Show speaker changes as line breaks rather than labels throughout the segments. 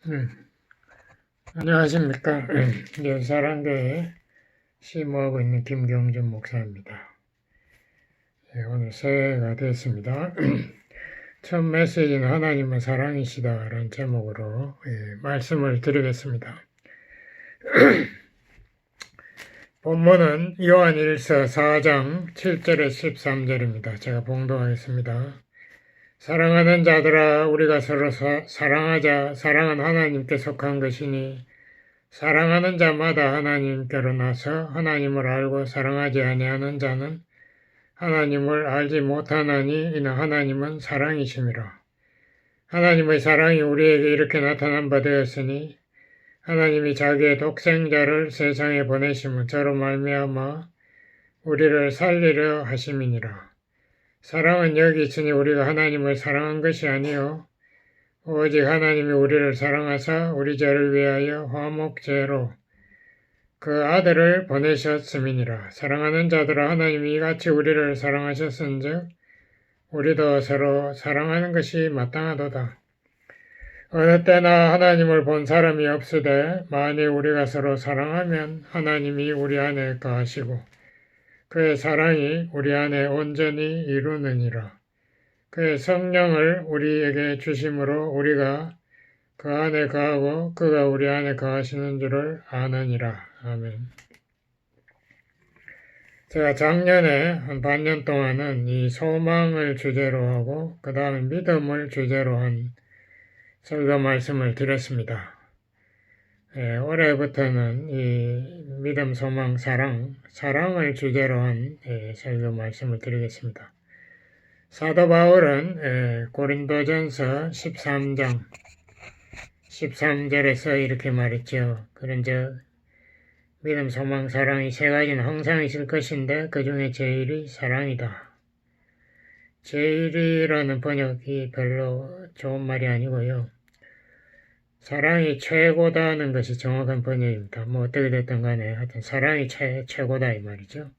음, 안녕하십니까. 사랑교회 심호하고 있는 김경준 목사입니다. 오늘 새해가 됐습니다. 첫 메시지는 하나님은 사랑이시다 라는 제목으로 말씀을 드리겠습니다. 본문은 요한일서 4장 7절에 13절입니다. 제가 봉독하겠습니다. 사랑하는 자들아, 우리가 서로 사랑하자. 사랑은 하나님께 속한 것이니 사랑하는 자마다 하나님께로 나서 하나님을 알고 사랑하지 아니하는 자는 하나님을 알지 못하나니 이는 하나님은 사랑이심이라. 하나님의 사랑이 우리에게 이렇게 나타난 바 되었으니 하나님이 자기의 독생자를 세상에 보내심은 저로 말미암아 우리를 살리려 하심이니라. 사랑은 여기 있으니 우리가 하나님을 사랑한 것이 아니요 오직 하나님이 우리를 사랑하사 우리 죄를 위하여 화목제로 그 아들을 보내셨음이니라. 사랑하는 자들아, 하나님이 이같이 우리를 사랑하셨은즉 우리도 서로 사랑하는 것이 마땅하도다. 어느 때나 하나님을 본 사람이 없으되 만일 우리가 서로 사랑하면 하나님이 우리 안에 거하시고 그의 사랑이 우리 안에 온전히 이루느니라. 그의 성령을 우리에게 주심으로 우리가 그 안에 거하고 그가 우리 안에 거하시는 줄을 아느니라. 아멘. 제가 작년에 한 반년 동안은 이 소망을 주제로 하고 그 다음에 믿음을 주제로 한 설교 말씀을 드렸습니다. 올해부터는 이 믿음, 소망, 사랑을 주제로 한 설교 말씀을 드리겠습니다. 사도 바울은 고린도전서 13장 13절에서 이렇게 말했죠. 그런즉 믿음, 소망, 사랑이 세 가지는 항상 있을 것인데 그 중에 제일이 사랑이다. 제일이라는 번역이 별로 좋은 말이 아니고요. 사랑이 최고다는 것이 정확한 번역입니다. 뭐 어떻게 됐든 간에 하여튼 사랑이 최고다 이 말이죠.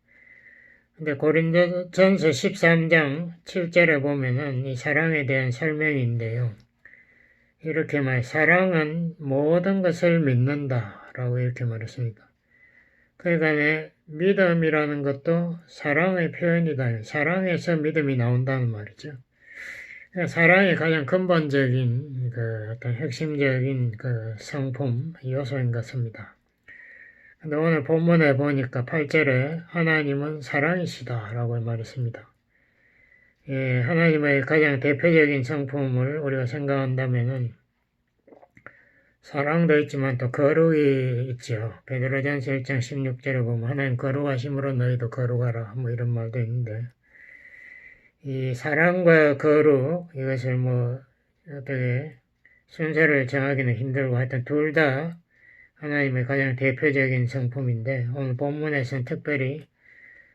근데 고린도전서 13장 7절에 보면은 이 사랑에 대한 설명인데요. 이렇게 사랑은 모든 것을 믿는다 라고 이렇게 말했습니다. 그러니까 믿음이라는 것도 사랑의 표현이다. 사랑에서 믿음이 나온다는 말이죠. 사랑이 가장 근본적인 어떤 핵심적인 성품 요소인 것 같습니다. 근데 오늘 본문에 보니까 8절에 하나님은 사랑이시다 라고 말했습니다. 하나님의 가장 대표적인 성품을 우리가 생각한다면은 사랑도 있지만 또 거룩이 있죠. 베드로전서 1장 16절에 보면 하나님 거룩하심으로 너희도 거룩하라 뭐 이런 말도 있는데 이 사랑과 거룩 이것을 어떻게 순서를 정하기는 힘들고 하여튼 둘 다 하나님의 가장 대표적인 성품인데 오늘 본문에서는 특별히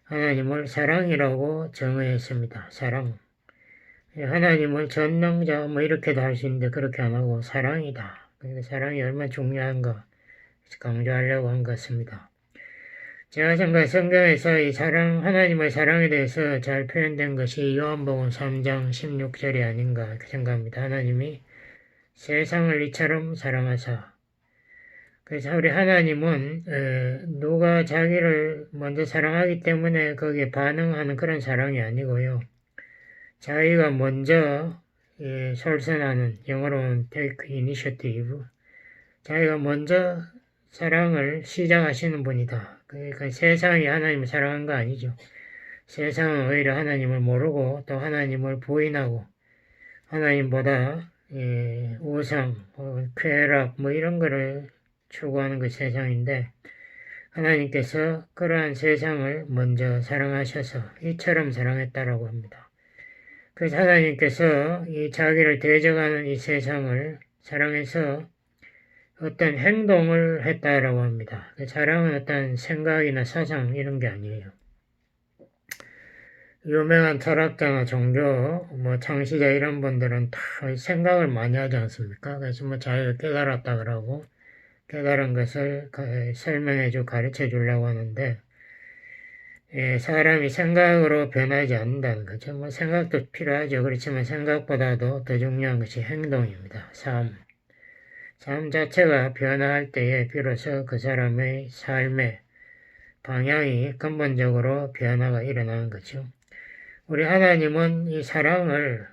하나님을 사랑이라고 정의했습니다. 사랑. 하나님을 전능자 뭐 이렇게도 할 수 있는데 그렇게 안 하고 사랑이다. 그러니까 사랑이 얼마나 중요한가 강조하려고 한 것 같습니다. 제가 생각해 성경에서 이 하나님의 사랑에 대해서 잘 표현된 것이 요한복음 3장 16절이 아닌가 이렇게 생각합니다. 하나님이 세상을 이처럼 사랑하사. 그래서 우리 하나님은 누가 자기를 먼저 사랑하기 때문에 거기에 반응하는 그런 사랑이 아니고요. 자기가 먼저 솔선하는 영어로는 take initiative. 자기가 먼저 사랑을 시작하시는 분이다. 그러니까 세상이 하나님을 사랑한 거 아니죠. 세상은 오히려 하나님을 모르고 또 하나님을 부인하고 하나님보다 우상, 쾌락 뭐 이런 거를 추구하는 그 세상인데 하나님께서 그러한 세상을 먼저 사랑하셔서 이처럼 사랑했다라고 합니다. 그래서 하나님께서 이 자기를 대적하는 이 세상을 사랑해서 어떤 행동을 했다라고 합니다. 사랑은 어떤 생각이나 사상 이런 게 아니에요. 유명한 철학자나 종교, 창시자 이런 분들은 다 생각을 많이 하지 않습니까? 그래서 자기가 깨달았다 그러고 깨달은 것을 설명해주고 가르쳐 주려고 하는데 사람이 생각으로 변하지 않는다는 거죠. 생각도 필요하죠. 그렇지만 생각보다도 더 중요한 것이 행동입니다. 삶. 삶 자체가 변화할 때에 비로소 그 사람의 삶의 방향이 근본적으로 변화가 일어나는 거죠. 우리 하나님은 이 사랑을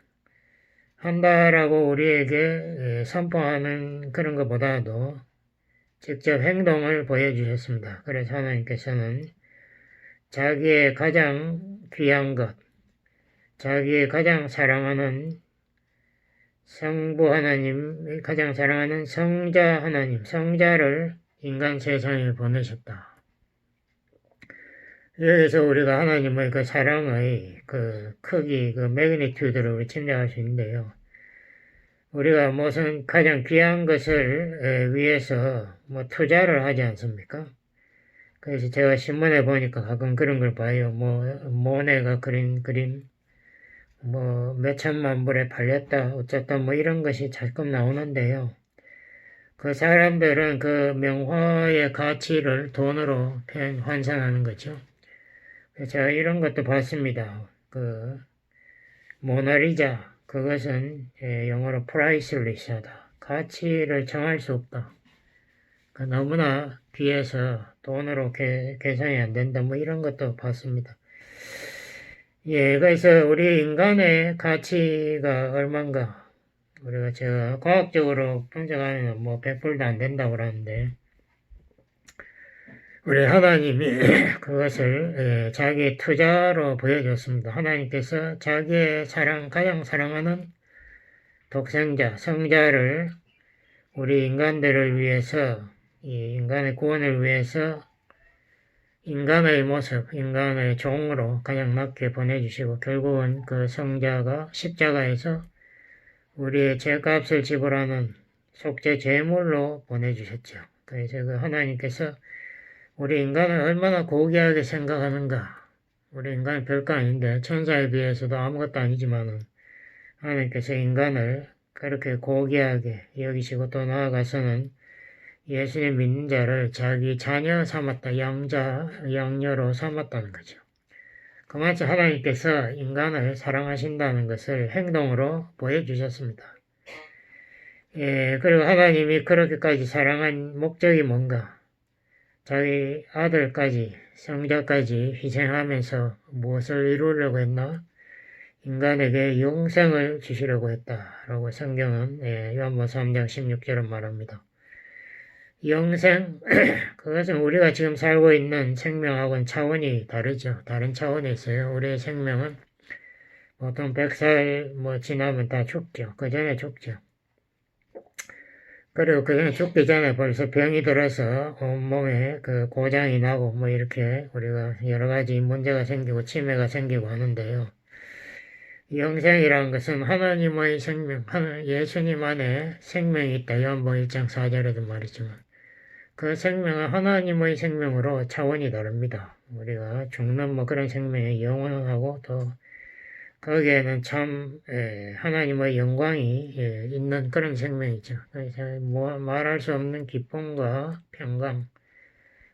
한다라고 우리에게 선포하는 그런 것보다도 직접 행동을 보여주셨습니다. 그래서 하나님께서는 자기의 가장 귀한 것, 자기의 가장 사랑하는 성부 하나님, 가장 사랑하는 성자 하나님, 성자를 인간 세상에 보내셨다. 여기서 우리가 하나님의 그 사랑의 그 크기, 그 매그니튜드를 우리 짐작할 수 있는데요. 우리가 무슨 가장 귀한 것을 위해서 뭐 투자를 하지 않습니까? 그래서 제가 신문에 보니까 가끔 그런 걸 봐요. 모네가 그린 그림, 몇천만 불에 팔렸다, 어쨌다, 이런 것이 자꾸 나오는데요. 그 사람들은 그 명화의 가치를 돈으로 환산하는 거죠. 제가 이런 것도 봤습니다. 그 모나리자, 그것은 영어로 priceless하다. 가치를 정할 수 없다. 너무나 귀해서 돈으로 계산이 안 된다. 이런 것도 봤습니다. 그래서 우리 인간의 가치가 얼마인가? 제가 과학적으로 분석하면 100불도 안 된다고 그러는데, 우리 하나님이 그것을 자기의 투자로 보여줬습니다. 하나님께서 자기의 가장 사랑하는 독생자, 성자를 우리 인간들을 위해서, 이 인간의 구원을 위해서 인간의 모습, 인간의 종으로 가장 낮게 보내주시고, 결국은 그 성자가 십자가에서 우리의 죄값을 지불하는 속죄 제물로 보내주셨죠. 그래서 그 하나님께서 우리 인간을 얼마나 고귀하게 생각하는가. 우리 인간은 별거 아닌데 천사에 비해서도 아무것도 아니지만은 하나님께서 인간을 그렇게 고귀하게 여기시고 또 나아가서는 예수님 믿는 자를 자기 자녀 삼았다. 양녀로 삼았다는 거죠. 그만큼 하나님께서 인간을 사랑하신다는 것을 행동으로 보여주셨습니다. 그리고 하나님이 그렇게까지 사랑한 목적이 뭔가? 자기 아들까지, 성자까지 희생하면서 무엇을 이루려고 했나? 인간에게 영생을 주시려고 했다라고 성경은 요한복음 3장 16절은 말합니다. 영생, 그것은 우리가 지금 살고 있는 생명하고는 차원이 다르죠. 다른 차원에 있어요. 우리의 생명은 보통 100살 지나면 다 죽죠. 그 전에 죽죠. 그리고 그 전에 죽기 전에 벌써 병이 들어서 온몸에 그 고장이 나고 이렇게 우리가 여러 가지 문제가 생기고 치매가 생기고 하는데요. 영생이라는 것은 하나님의 생명, 예수님 안에 생명이 있다. 요한복음 1장 4절에도 말했지만 그 생명은 하나님의 생명으로 차원이 다릅니다. 우리가 죽는 그런 생명이 영원하고 또 거기에는 참 하나님의 영광이 있는 그런 생명이죠. 그래서 말할 수 없는 기쁨과 평강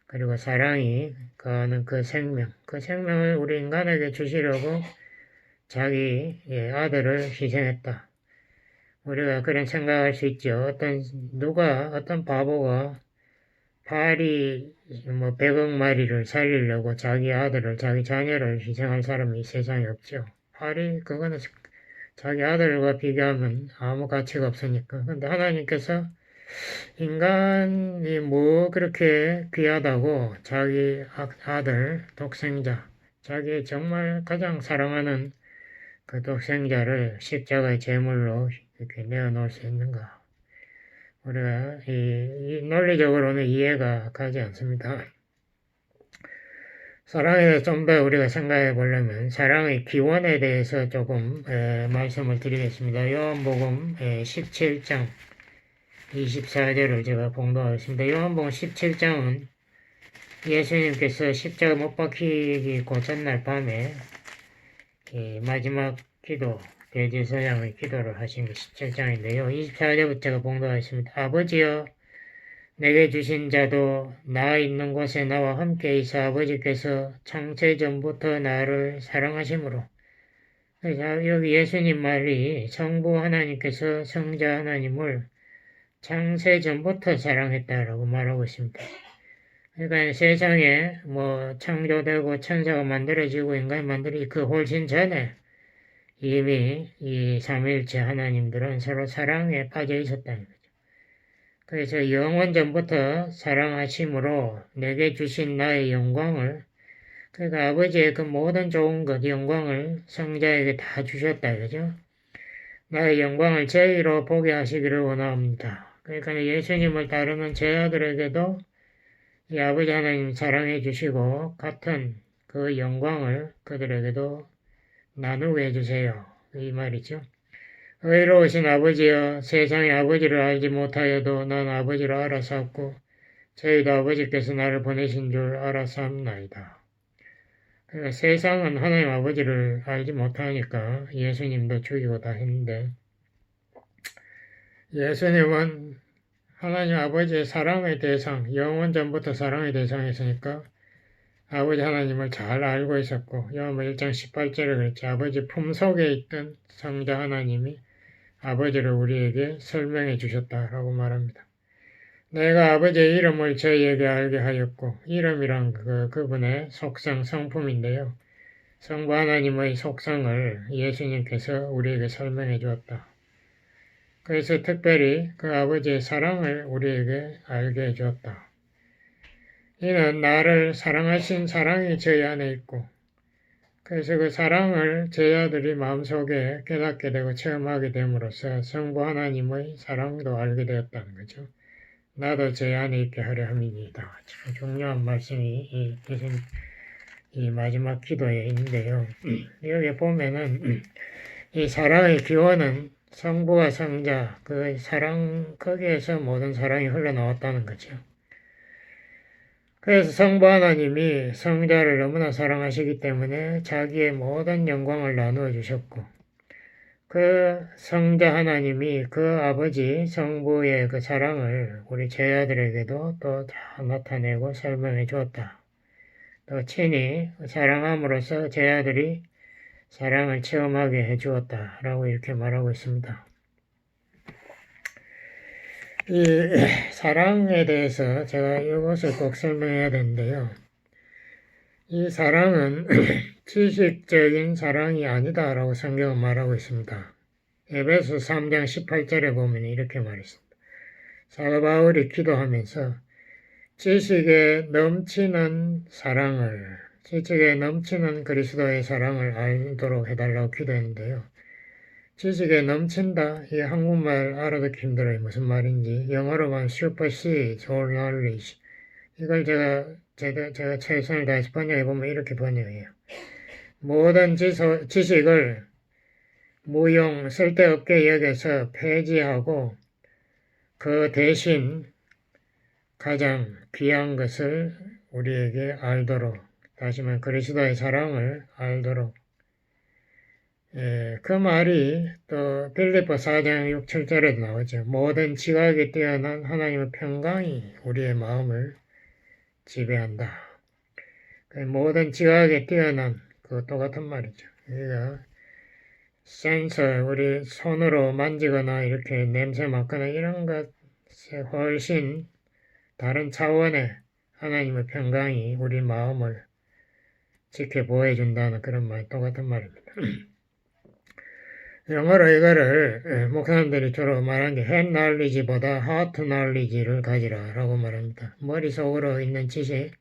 그리고 사랑이 가는 그 생명, 그 생명을 우리 인간에게 주시려고 자기 아들을 희생했다. 우리가 그런 생각할 수 있죠. 어떤 바보가 파리 100억 마리를 살리려고 자기 아들을, 자기 자녀를 희생할 사람이 이 세상에 없죠. 그거는 자기 아들과 비교하면 아무 가치가 없으니까. 근데 하나님께서 인간이 그렇게 귀하다고 자기 아들, 독생자, 자기 정말 가장 사랑하는 그 독생자를 십자가의 제물로 이렇게 내어놓을 수 있는가. 우리가 이 논리적으로는 이해가 가지 않습니다. 사랑에 대해서 좀 더 우리가 생각해 보려면 사랑의 기원에 대해서 조금 말씀을 드리겠습니다. 요한복음 17장 24절을 제가 봉독하겠습니다. 요한복음 17장은 예수님께서 십자가 못 박히기 곧전날 밤에 마지막 기도, 대제사장의 기도를 하신 게 17장인데요. 24절부터 제가 봉독하겠습니다. 아버지여 내게 주신 자도 나 있는 곳에 나와 함께 있어 아버지께서 창세 전부터 나를 사랑하심으로. 여기 예수님 말이 성부 하나님께서 성자 하나님을 창세 전부터 사랑했다라고 말하고 있습니다. 그러니까 세상에 뭐 창조되고 천사가 만들어지고 인간이 만들어지고 그 훨씬 전에 이미 이 삼위일체 하나님들은 서로 사랑에 빠져 있었다는 거죠. 그래서 영원 전부터 사랑하심으로 내게 주신 나의 영광을, 그러니까 아버지의 그 모든 좋은 것, 영광을 성자에게 다 주셨다 이거죠. 나의 영광을 제의로 보게 하시기를 원합니다. 그러니까 예수님을 따르는 제자들에게도 이 아버지 하나님 사랑해 주시고 같은 그 영광을 그들에게도 나누게 해주세요. 이 말이죠. 의로우신 아버지여, 세상의 아버지를 알지 못하여도 난 아버지를 알아사옵고 저희도 아버지께서 나를 보내신 줄 알아사옵나이다. 그러니까 세상은 하나님 아버지를 알지 못하니까 예수님도 죽이고 다 했는데, 예수님은 하나님 아버지의 사랑의 대상, 영원 전부터 사랑의 대상이었으니까 아버지 하나님을 잘 알고 있었고, 요한복음 1장 18절에 그랬지. 아버지 품속에 있던 성자 하나님이 아버지를 우리에게 설명해 주셨다라고 말합니다. 내가 아버지의 이름을 저희에게 알게 하였고, 이름이란 그분의 속성, 성품인데요. 성부 하나님의 속성을 예수님께서 우리에게 설명해 주었다. 그래서 특별히 그 아버지의 사랑을 우리에게 알게 해 주었다. 이는 나를 사랑하신 사랑이 저희 안에 있고, 그래서 그 사랑을 제자들이 마음속에 깨닫게 되고 체험하게 됨으로써 성부 하나님의 사랑도 알게 되었다는 거죠. 나도 제 안에 있게 하려 함이니이다. 참 중요한 말씀이 이 마지막 기도에 있는데요. 여기 보면은 이 사랑의 기원은 성부와 성자, 그 사랑, 거기에서 모든 사랑이 흘러나왔다는 거죠. 그래서 성부 하나님이 성자를 너무나 사랑하시기 때문에 자기의 모든 영광을 나누어 주셨고, 그 성자 하나님이 그 아버지 성부의 그 사랑을 우리 제자들에게도 또 다 나타내고 설명해 주었다. 또 친히 사랑함으로써 제자들이 사랑을 체험하게 해 주었다라고 이렇게 말하고 있습니다. 이 사랑에 대해서 제가 이것을 꼭 설명해야 되는데요. 이 사랑은 지식적인 사랑이 아니다라고 성경은 말하고 있습니다. 에베소 3장 18절에 보면 이렇게 말했습니다. 사도 바울이 기도하면서 지식에 넘치는 사랑을, 지식에 넘치는 그리스도의 사랑을 알도록 해달라고 기도했는데요. 지식에 넘친다, 이 한국말 알아듣기 힘들어요. 무슨 말인지. 영어로만 supersedes all knowledge. 이걸 제가 최선을 다해서 번역해보면 이렇게 번역해요. 모든 지식을 무용, 쓸데없게 여겨서 폐지하고 그 대신 가장 귀한 것을 우리에게 알도록, 다시 말해 그리스도의 사랑을 알도록. 그 말이 또 빌립보 4장 6, 7절에도 나오죠. 모든 지각에 뛰어난 하나님의 평강이 우리의 마음을 지배한다. 모든 지각에 뛰어난 그 똑같은 말이죠. 우리가 센서, 우리 손으로 만지거나 이렇게 냄새 맡거나 이런 것에 훨씬 다른 차원의 하나님의 평강이 우리 마음을 지켜보호해준다는 그런 말, 똑같은 말입니다. 영어로 이거를 목사님들이 주로 말한 게 head knowledge보다 heart knowledge를 가지라 라고 말합니다. 머릿속으로 있는 지식,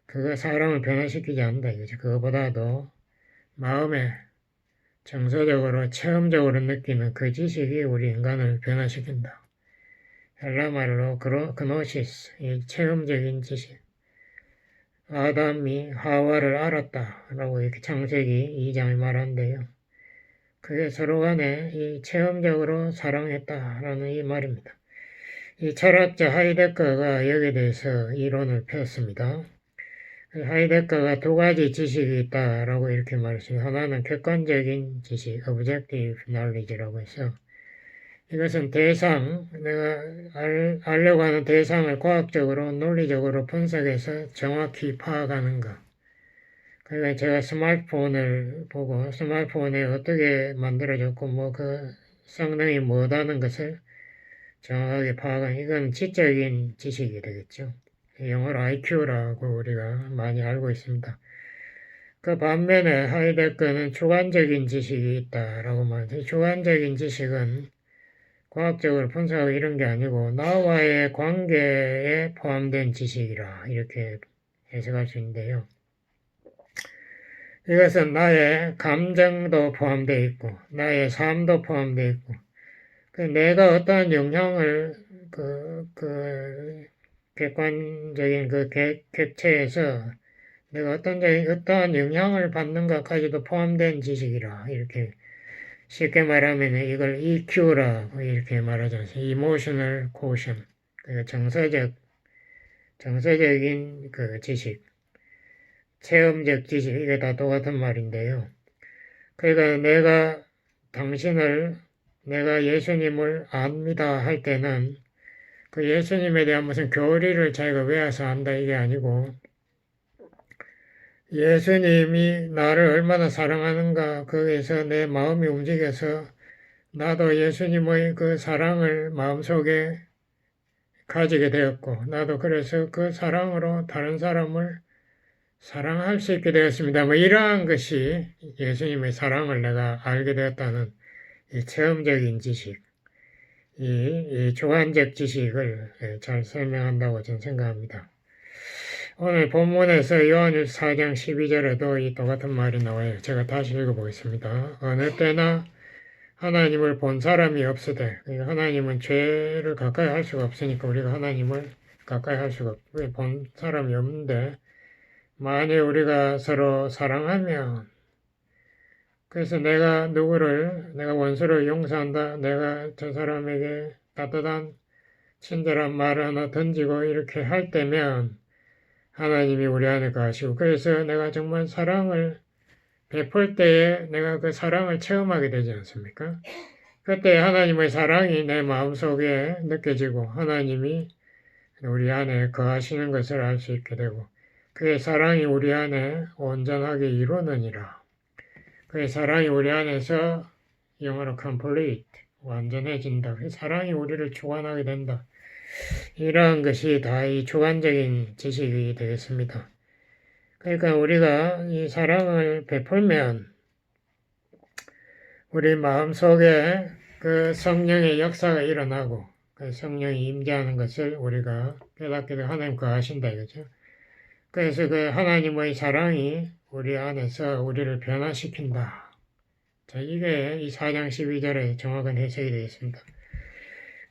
그거 사람을 변화시키지 않는다 이거죠. 그거보다도 마음에 정서적으로 체험적으로 느끼는 그 지식이 우리 인간을 변화시킨다. 헬라말로 그노시스, 이 체험적인 지식. 아담이 하와를 알았다라고 이렇게 창세기 2장에 말한대요. 그게 서로 간에 이 체험적으로 사랑했다라는 이 말입니다. 이 철학자 하이데거가 여기에 대해서 이론을 폈습니다. 하이데거가 두 가지 지식이 있다라고 이렇게 말했습니다. 하나는 객관적인 지식, objective knowledge라고 해서 이것은 대상, 내가 알려고 하는 대상을 과학적으로, 논리적으로 분석해서 정확히 파악하는 것. 그러니까 제가 스마트폰을 보고 스마트폰에 어떻게 만들어졌고 뭐 그 성능이 뭐다는 것을 정확하게 파악한, 이건 지적인 지식이 되겠죠. 영어로 IQ라고 우리가 많이 알고 있습니다. 그 반면에 하이데거는 주관적인 지식이 있다라고 말합니다. 주관적인 지식은 과학적으로 분석하고 이런 게 아니고 나와의 관계에 포함된 지식이라 이렇게 해석할 수 있는데요. 이것은 나의 감정도 포함되어 있고 나의 삶도 포함되어 있고 내가 어떠한 영향을 객관적인 객체에서 내가 어떠한 영향을 받는가까지도 포함된 지식이라 이렇게 쉽게 말하면 이걸 EQ라고 이렇게 말하지 않습니까? Emotional Quotient. 그러니까 정서적인 그 지식, 체험적 지식, 이게 다 똑같은 말인데요. 그러니까 내가 예수님을 압니다 할 때는 그 예수님에 대한 무슨 교리를 자기가 외워서 안다 이게 아니고 예수님이 나를 얼마나 사랑하는가 거기에서 내 마음이 움직여서 나도 예수님의 그 사랑을 마음속에 가지게 되었고 나도 그래서 그 사랑으로 다른 사람을 사랑할 수 있게 되었습니다. 뭐 이러한 것이 예수님의 사랑을 내가 알게 되었다는 이 체험적인 지식, 이 주관적 지식을 잘 설명한다고 저는 생각합니다. 오늘 본문에서 요한일서 4장 12절에도 이 똑같은 말이 나와요. 제가 다시 읽어보겠습니다. 어느 때나 하나님을 본 사람이 없으되, 그러니까 하나님은 죄를 가까이 할 수가 없으니까 우리가 하나님을 가까이 할 수가 없고 본 사람이 없는데 만일 우리가 서로 사랑하면 그래서 내가 원수를 용서한다. 내가 저 사람에게 따뜻한 친절한 말을 하나 던지고 이렇게 할 때면 하나님이 우리 안에 거하시고 그래서 내가 정말 사랑을 베풀 때에 내가 그 사랑을 체험하게 되지 않습니까? 그때 하나님의 사랑이 내 마음속에 느껴지고 하나님이 우리 안에 거하시는 것을 알 수 있게 되고 그의 사랑이 우리 안에 온전하게 이루느니라. 그의 사랑이 우리 안에서 영어로 complete, 완전해진다. 그 사랑이 우리를 주관하게 된다. 이러한 것이 다 이 주관적인 지식이 되겠습니다. 그러니까 우리가 이 사랑을 베풀면 우리 마음속에 그 성령의 역사가 일어나고 그 성령이 임재하는 것을 우리가 깨닫게 되고 하나님 거하신다 이거죠. 그래서 그 하나님의 사랑이 우리 안에서 우리를 변화시킨다. 자, 이게 이 4장 12절에 정확한 해석이 되어 있습니다.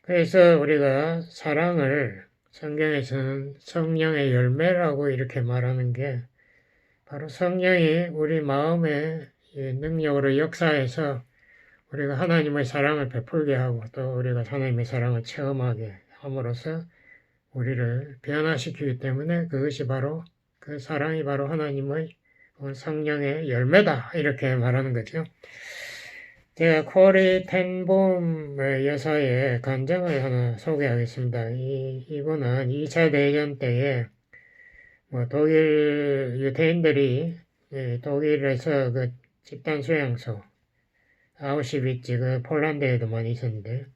그래서 우리가 사랑을 성경에서는 성령의 열매라고 이렇게 말하는 게 바로 성령이 우리 마음의 능력으로 역사해서 우리가 하나님의 사랑을 베풀게 하고 또 우리가 하나님의 사랑을 체험하게 함으로써 우리를 변화시키기 때문에 그것이 바로 그 사랑이 바로 하나님의 성령의 열매다 이렇게 말하는 거죠. 제가 코리 텐봄 여사의 간증을 하나 소개하겠습니다. 이분은 2차 대전 때에 독일 유대인들이 독일에서 그 집단 수용소 아우슈비츠 그 폴란드에도 많이 있었는데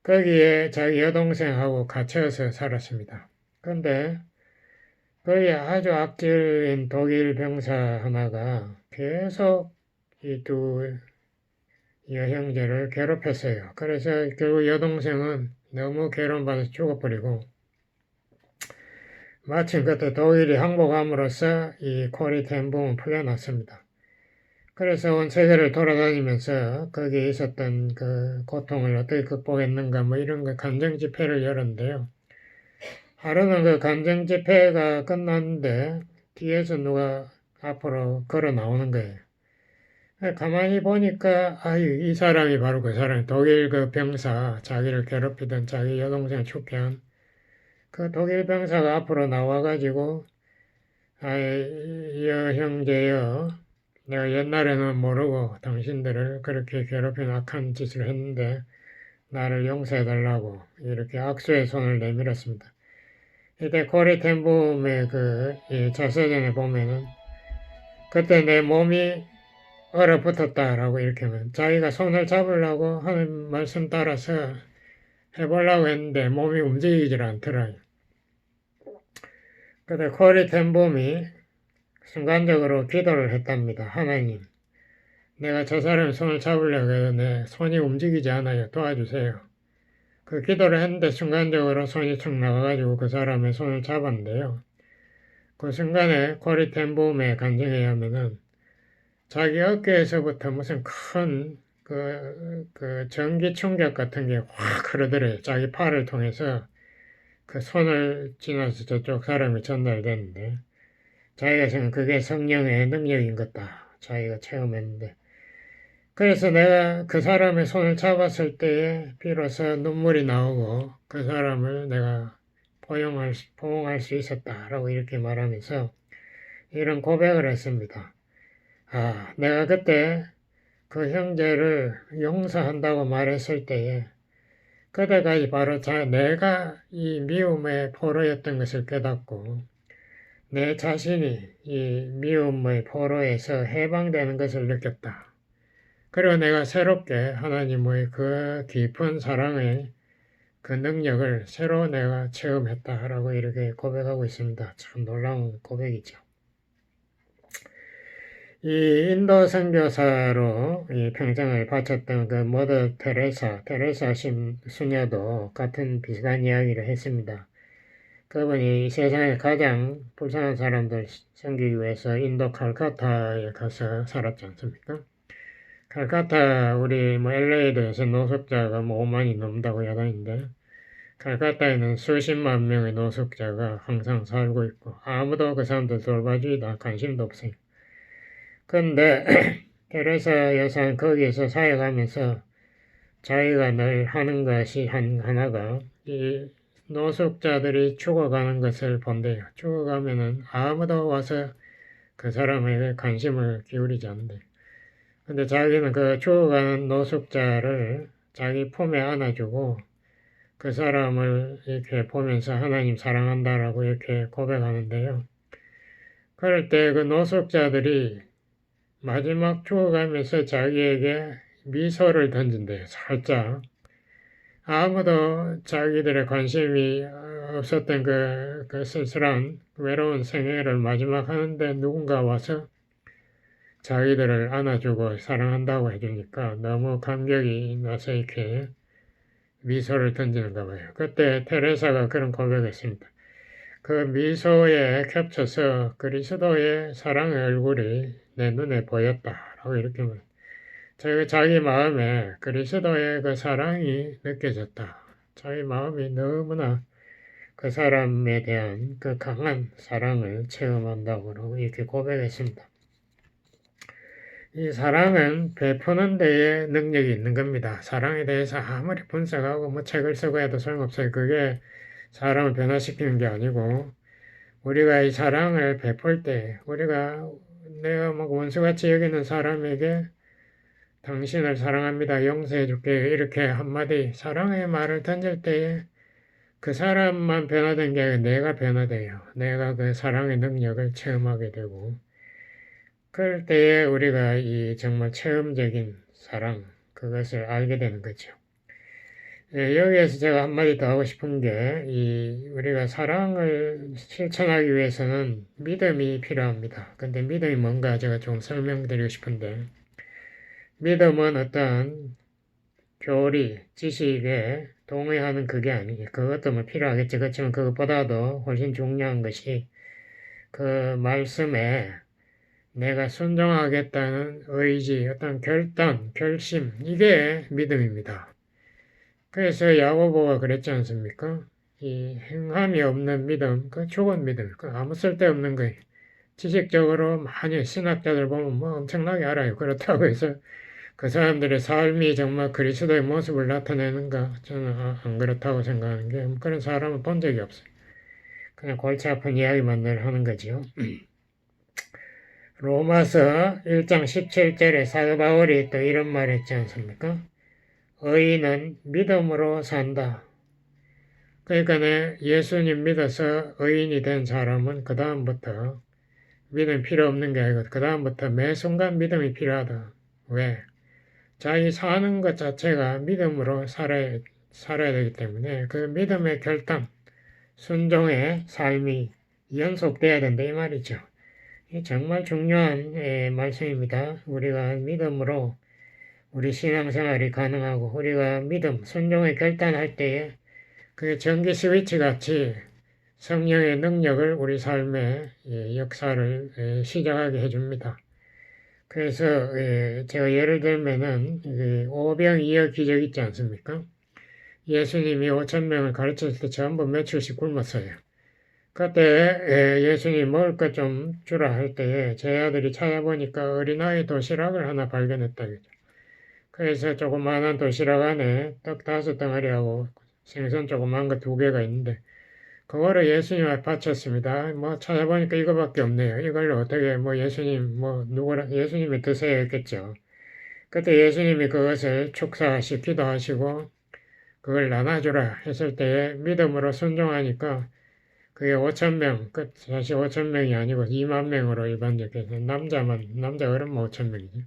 거기에 자기 여동생하고 갇혀서 살았습니다. 그런데 거기 아주 악질인 독일 병사 하나가 계속 이 두 여형제를 괴롭혔어요. 그래서 결국 여동생은 너무 괴로움받아서 죽어버리고 마침 그때 독일이 항복함으로써 이 코리 텐봄은 풀려났습니다. 그래서 온 세계를 돌아다니면서 거기에 있었던 그 고통을 어떻게 극복했는가 뭐 이런 거 감정 집회를 열었는데요. 하루는 그 감정 집회가 끝났는데 뒤에서 누가 앞으로 걸어 나오는 거예요. 가만히 보니까 이 사람이 바로 그 사람 독일 그 병사 자기를 괴롭히던 자기 여동생을 죽게 한 그 독일 병사가 앞으로 나와가지고 형제여 내가 옛날에는 모르고 당신들을 그렇게 괴롭힌 악한 짓을 했는데 나를 용서해달라고 이렇게 악수의 손을 내밀었습니다. 이때 코리 텐봄의 자서전에 보면은 그때 내 몸이 얼어붙었다라고 이렇게 하면 자기가 손을 잡으려고 하는 말씀 따라서 해보려고 했는데 몸이 움직이질 않더라고요. 근데 코리 텐봄이 순간적으로 기도를 했답니다. 하나님, 내가 저 사람 손을 잡으려고 해도 내 손이 움직이지 않아요. 도와주세요. 그 기도를 했는데 순간적으로 손이 툭 나가가지고 그 사람의 손을 잡았는데요. 그 순간에 코리 텐봄의 간증에 의하면은 자기 어깨에서부터 무슨 큰 전기 충격 같은 게 확 흐르더래요. 자기 팔을 통해서 그 손을 지나서 저쪽 사람이 전달됐는데, 자기가 지금 그게 성령의 능력인 것다. 자기가 체험했는데. 그래서 내가 그 사람의 손을 잡았을 때에 비로소 눈물이 나오고 그 사람을 내가 포용할 수 있었다라고 이렇게 말하면서 이런 고백을 했습니다. 아, 내가 그때 그 형제를 용서한다고 말했을 때에 그때까지 바로 내가 이 미움의 포로였던 것을 깨닫고 내 자신이 이 미움의 포로에서 해방되는 것을 느꼈다. 그리고 내가 새롭게 하나님의 그 깊은 사랑의 그 능력을 새로 내가 체험했다라고 이렇게 고백하고 있습니다. 참 놀라운 고백이죠. 이 인도 선교사로 이 평생을 바쳤던 그 머더 테레사 수녀도 같은 비슷한 이야기를 했습니다. 그분이 세상에 가장 불쌍한 사람들 섬기기 위해서 인도 칼카타에 가서 살았지 않습니까? 칼카타 우리 LA에서 노숙자가 5만이 넘는다고 야단인데 칼카타에는 수십만 명의 노숙자가 항상 살고 있고 아무도 그 사람들 돌봐주기도 관심도 없어요. 근데 테레사 여사는 거기에서 사역하면서 자기가 늘 하는 것이 하나가 이 노숙자들이 죽어가는 것을 본대요. 죽어가면은 아무도 와서 그 사람에게 관심을 기울이지 않는데. 근데 자기는 그 죽어가는 노숙자를 자기 품에 안아주고 그 사람을 이렇게 보면서 하나님 사랑한다라고 이렇게 고백하는데요. 그럴 때 그 노숙자들이 마지막 죽어가면서 자기에게 미소를 던진대요. 살짝. 아무도 자기들의 관심이 없었던 그 쓸쓸한 외로운 생애를 마지막 하는데 누군가 와서 자기들을 안아주고 사랑한다고 해주니까 너무 감격이 나서 이렇게 미소를 던지는가 봐요. 그때 테레사가 그런 고백했습니다. 그 미소에 겹쳐서 그리스도의 사랑의 얼굴이 내 눈에 보였다라고 이렇게 말해요. 자기 마음에 그리스도의 그 사랑이 느껴졌다. 자기 마음이 너무나 그 사람에 대한 그 강한 사랑을 체험한다고 이렇게 고백했습니다. 이 사랑은 베푸는 데에 능력이 있는 겁니다. 사랑에 대해서 아무리 분석하고 책을 쓰고 해도 소용없어요. 그게 사람을 변화시키는 게 아니고 우리가 이 사랑을 베풀 때 내가 원수같이 여기는 사람에게 당신을 사랑합니다. 용서해 줄게요. 이렇게 한마디 사랑의 말을 던질 때에 그 사람만 변화된 게 아니라 내가 변화돼요. 내가 그 사랑의 능력을 체험하게 되고 그럴 때에 우리가 이 정말 체험적인 사랑 그것을 알게 되는 거죠. 여기에서 제가 한마디 더 하고 싶은 게 우리가 사랑을 실천하기 위해서는 믿음이 필요합니다. 근데 믿음이 뭔가 제가 좀 설명드리고 싶은데 믿음은 어떤 교리, 지식에 동의하는 그게 아니에요. 그것도 필요하겠지. 그렇지만 그것보다도 훨씬 중요한 것이 그 말씀에 내가 순종하겠다는 의지, 어떤 결심, 이게 믿음입니다. 그래서 야고보가 그랬지 않습니까? 이 행함이 없는 믿음, 그 죽은 믿음, 그 아무 쓸데없는 거예요. 지식적으로 많이 신학자들 보면 엄청나게 알아요. 그렇다고 해서 그 사람들의 삶이 정말 그리스도의 모습을 나타내는가? 저는 안 그렇다고 생각하는 게 그런 사람은 본 적이 없어요. 그냥 골치 아픈 이야기만 늘 하는 거지요. 로마서 1장 17절에 사도 바울이 또 이런 말 했지 않습니까? 의인은 믿음으로 산다. 그러니까 예수님 믿어서 의인이 된 사람은 그 다음부터 믿음 필요 없는 게 아니고 그 다음부터 매 순간 믿음이 필요하다. 왜? 자기 사는 것 자체가 믿음으로 살아야 살아야 되기 때문에 그 믿음의 결단, 순종의 삶이 연속돼야 된다 이 말이죠. 정말 중요한 말씀입니다. 우리가 믿음으로 우리 신앙생활이 가능하고 우리가 믿음, 순종의 결단할 때에 그 전기 스위치 같이 성령의 능력을 우리 삶의 역사를 시작하게 해줍니다. 그래서 제가 예를 들면은 오병이어 기적 있지 않습니까? 예수님이 5,000명을 가르쳤을 때 전부 며칠씩 굶었어요. 그때 예수님 먹을 것 좀 주라 할 때에 제 아들이 찾아보니까 어린아이 도시락을 하나 발견했다. 그래서 조그마한 도시락 안에 떡 5덩어리하고 생선 조그만 거 2개가 있는데 그거를 예수님 앞에 바쳤습니다. 뭐 찾아보니까 이거밖에 없네요. 이걸로 어떻게 예수님 누구라 예수님이 드세요 했겠죠. 그때 예수님이 그것을 축사시키기도 하시고 그걸 나눠주라 했을 때에 믿음으로 순종하니까 그게 5,000명, 사실 5,000명이 아니고 2만 명으로 일반적해서 남자 어른만 5,000명이죠.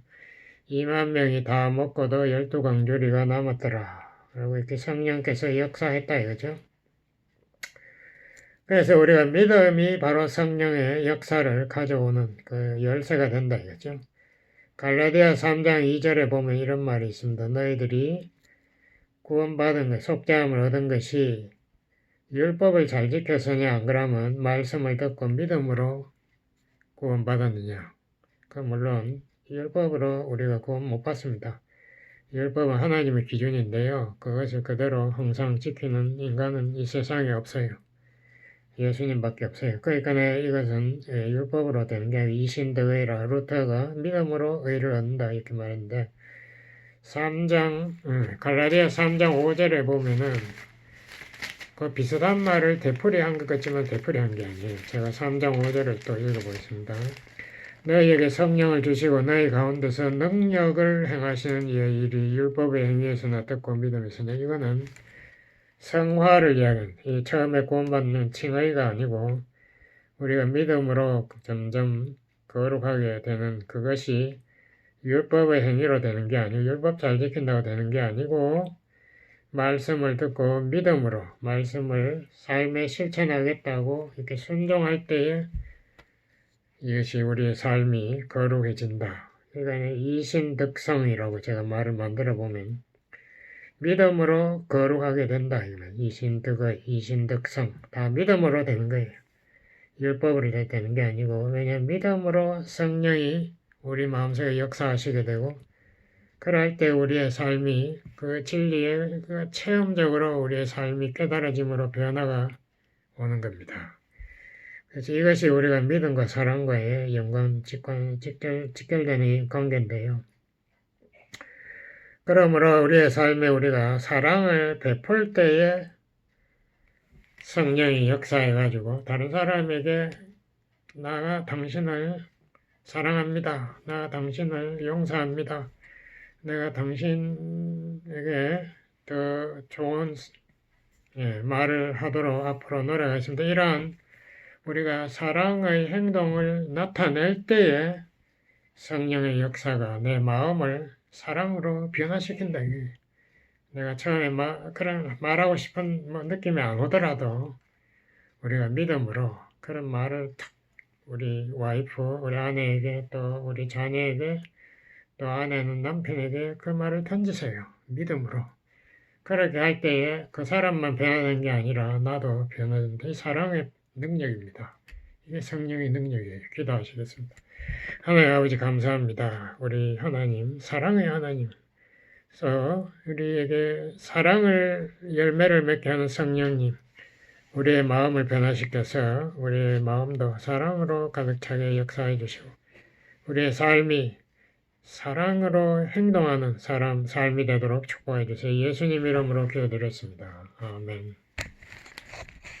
2만 명이 다 먹고도 12강조리가 남았더라. 그리고 이렇게 성령께서 역사했다 이거죠. 그래서 우리가 믿음이 바로 성령의 역사를 가져오는 그 열쇠가 된다 이거죠. 갈라디아 3장 2절에 보면 이런 말이 있습니다. 너희들이 구원받은 것, 속죄함을 얻은 것이 율법을 잘 지켜서냐 안 그러면 말씀을 듣고 믿음으로 구원받았느냐. 물론 율법으로 우리가 구원 못 받습니다. 율법은 하나님의 기준인데요. 그것을 그대로 항상 지키는 인간은 이 세상에 없어요. 예수님밖에 없어요. 그러니까 이것은 율법으로 되는 게 아니라 이신득의라 루터가 믿음으로 의를 얻는다 이렇게 말했는데 3장 갈라디아 3장 5절에 보면은 그 비슷한 말을 되풀이한 것 같지만 되풀이한 게 아니에요. 제가 3장 5절을 또 읽어보겠습니다. 너희에게 성령을 주시고 너희 가운데서 능력을 행하시는 이의 일이 율법의 행위에서나 듣고 믿음에서나 이거는 성화를 이야기하는 이 처음에 구원받는 칭의가 아니고 우리가 믿음으로 점점 거룩하게 되는 그것이 율법의 행위로 되는 게 아니고 율법 잘 지킨다고 되는 게 아니고 말씀을 듣고 믿음으로 말씀을 삶에 실천하겠다고 이렇게 순종할 때에 이것이 우리의 삶이 거룩해진다. 그러니까 이신득성이라고 제가 말을 만들어 보면 믿음으로 거룩하게 된다. 이신득의, 이신득성 다 믿음으로 되는 거예요. 율법으로 되는 게 아니고 왜냐하면 믿음으로 성령이 우리 마음속에 역사하시게 되고 그럴 때 우리의 삶이 그 진리에 체험적으로 우리의 삶이 깨달아짐으로 변화가 오는 겁니다. 그래서 이것이 우리가 믿음과 사랑과의 직결되는 관계인데요. 그러므로 우리의 삶에 우리가 사랑을 베풀 때에 성령이 역사해가지고 다른 사람에게 나가 당신을 사랑합니다. 나가 당신을 용서합니다. 내가 당신에게 더 좋은 말을 하도록 앞으로 노력하겠습니다. 이러한 우리가 사랑의 행동을 나타낼 때에 성령의 역사가 내 마음을 사랑으로 변화시킨다. 내가 처음에 그런 말하고 싶은 느낌이 안 오더라도 우리가 믿음으로 그런 말을 탁 우리 와이프, 우리 아내에게 또 우리 자녀에게 또 아내는 남편에게 그 말을 던지세요. 믿음으로. 그렇게 할 때에 그 사람만 변화되는 게 아니라 나도 변화된다. 이 사랑의 능력입니다. 이게 성령의 능력이에요. 기도하시겠습니다. 하나님 아버지 감사합니다. 우리 하나님, 사랑의 하나님. 그래서 우리에게 사랑을 열매를 맺게 하는 성령님. 우리의 마음을 변화시켜서 우리의 마음도 사랑으로 가득 차게 역사해 주시고 우리의 삶이 사랑으로 행동하는 삶이 되도록 축복해 주세요. 예수님 이름으로 기도드렸습니다. 아멘.